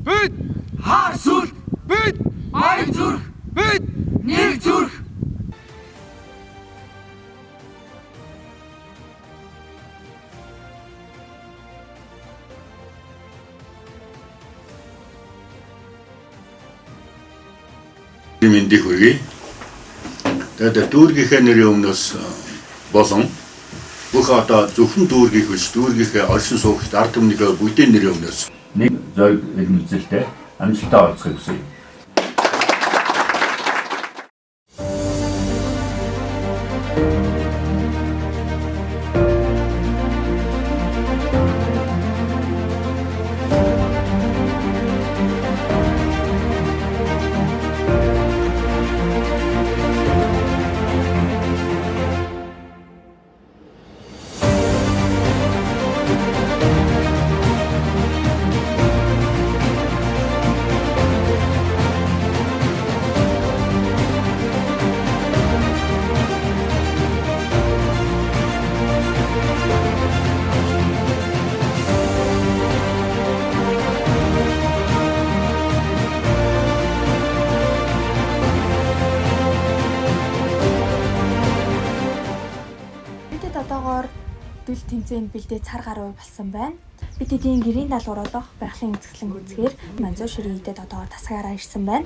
бид хар сүл, бид баян зүрх, бид нэг зүрх. Мэндийг хүргэе. Тэгээд дүүргийнхээ нэрийн өмнөөс болон бүх одоо зөвхөн дүүргийнх биш дүүргийнхээ оршин суугчид ард түмнийхээ бүгдийн нэрийн өмнөөс нэг зоог илэрхийлэлтэй амжилттай олцохыг хүсье. Одоогоор дэл тэмцээнд бэлдээ цар гаруй болсон байна. Бид эдийн гэрийн даалгавар олох байгалийн үзэсгэлэн гүйцэхээр Манзуу ширийн идэд одоогоор тасгаараа ирсэн байна.